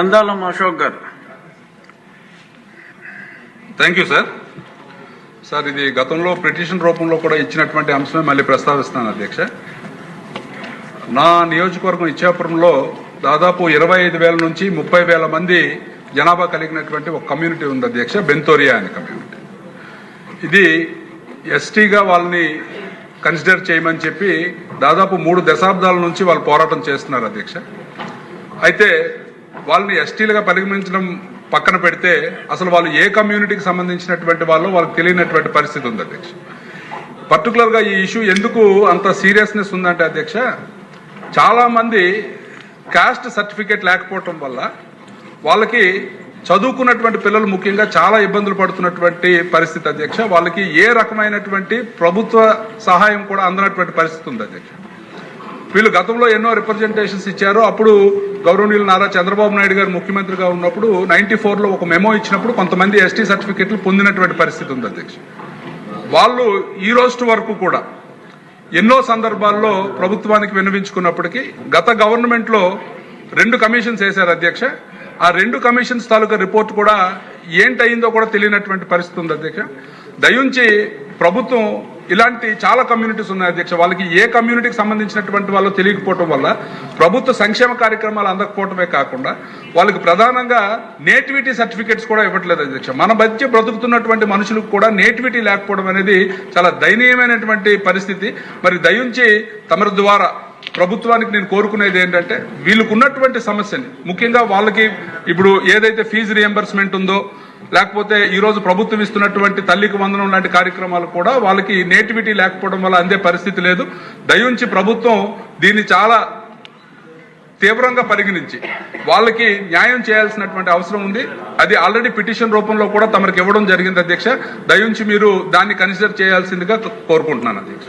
అందాలం Ashok garu. Thank you sir. Sir, ఇది గతంలో petition రూపంలో కూడా ఇచ్చినటువంటి అంశమే మళ్ళీ ప్రస్తావిస్తున్నాను అధ్యక్ష. నా నియోజకవర్గం ఇచ్చాపురంలో దాదాపు 25,000 నుంచి 30,000 మంది జనాభా కలిగినటువంటి ఒక కమ్యూనిటీ ఉంది అధ్యక్ష, బెంతోరియా అనే కమ్యూనిటీ. ఇది ఎస్టీగా వాళ్ళని కన్సిడర్ చేయమని చెప్పి దాదాపు 3 దశాబ్దాల నుంచి వాళ్ళు పోరాటం చేస్తున్నారు అధ్యక్ష. అయితే వాళ్ళని ఎస్టీలుగా పరిగణించడం పక్కన పెడితే అసలు వాళ్ళు ఏ కమ్యూనిటీకి సంబంధించినటువంటి వాళ్ళు వాళ్ళకి తెలియనటువంటి పరిస్థితి ఉంది అధ్యక్ష. పర్టికులర్గా ఈ ఇష్యూ ఎందుకు అంత సీరియస్నెస్ ఉందంటే అధ్యక్ష, చాలామంది కాస్ట్ సర్టిఫికేట్ లేకపోవటం వల్ల వాళ్ళకి చదువుకున్నటువంటి పిల్లలు ముఖ్యంగా చాలా ఇబ్బందులు పడుతున్నటువంటి పరిస్థితి అధ్యక్ష. వాళ్ళకి ఏ రకమైనటువంటి ప్రభుత్వ సహాయం కూడా అందనటువంటి పరిస్థితి ఉంది అధ్యక్ష. వీళ్ళు గతంలో ఎన్నో రిప్రజెంటేషన్స్ ఇచ్చారు. అప్పుడు గౌరవనీయులు నారా చంద్రబాబు నాయుడు గారు ముఖ్యమంత్రిగా ఉన్నప్పుడు 94లో ఒక మెమో ఇచ్చినప్పుడు కొంతమంది ఎస్టీ సర్టిఫికెట్లు పొందినటువంటి పరిస్థితి ఉంది అధ్యక్ష. వాళ్ళు ఈ రోజు వరకు కూడా ఎన్నో సందర్భాల్లో ప్రభుత్వానికి విన్నవించుకున్నప్పటికీ గత గవర్నమెంట్లో 2 కమిషన్స్ వేశారు అధ్యక్ష. ఆ 2 కమిషన్స్ తాలూకా రిపోర్ట్ కూడా ఏంటయిందో కూడా తెలియనటువంటి పరిస్థితి ఉంది అధ్యక్ష. దయించి ప్రభుత్వం ఇలాంటి చాలా కమ్యూనిటీస్ ఉన్నాయి అధ్యక్ష, వాళ్ళకి ఏ కమ్యూనిటీకి సంబంధించినటువంటి వాళ్ళు తెలియకపోవటం వల్ల ప్రభుత్వ సంక్షేమ కార్యక్రమాలు అందకపోవటమే కాకుండా వాళ్ళకి ప్రధానంగా నేటివిటీ సర్టిఫికేట్స్ కూడా ఇవ్వట్లేదు అధ్యక్ష. మన మధ్య బ్రతుకుతున్నటువంటి మనుషులకు కూడా నేటివిటీ లేకపోవడం అనేది చాలా దయనీయమైనటువంటి పరిస్థితి. మరి దయించి తమ ద్వారా ప్రభుత్వానికి నేను కోరుకునేది ఏంటంటే, వీళ్ళకు ఉన్నటువంటి సమస్యని ముఖ్యంగా వాళ్ళకి ఇప్పుడు ఏదైతే ఫీజు రియంబర్స్మెంట్ ఉందో, లేకపోతే ఈ రోజు ప్రభుత్వం ఇస్తున్నటువంటి తల్లికి వందనం లాంటి కార్యక్రమాలు కూడా వాళ్ళకి నేటివిటీ లేకపోవడం వల్ల అందే పరిస్థితి లేదు. దయించి ప్రభుత్వం దీన్ని చాలా తీవ్రంగా పరిగణించి వాళ్ళకి న్యాయం చేయాల్సినటువంటి అవసరం ఉంది. అది ఆల్రెడీ పిటిషన్ రూపంలో కూడా తమకు ఇవ్వడం జరిగింది అధ్యక్ష. దయించి మీరు దాన్ని కన్సిడర్ చేయాల్సిందిగా కోరుకుంటున్నాను అధ్యక్ష.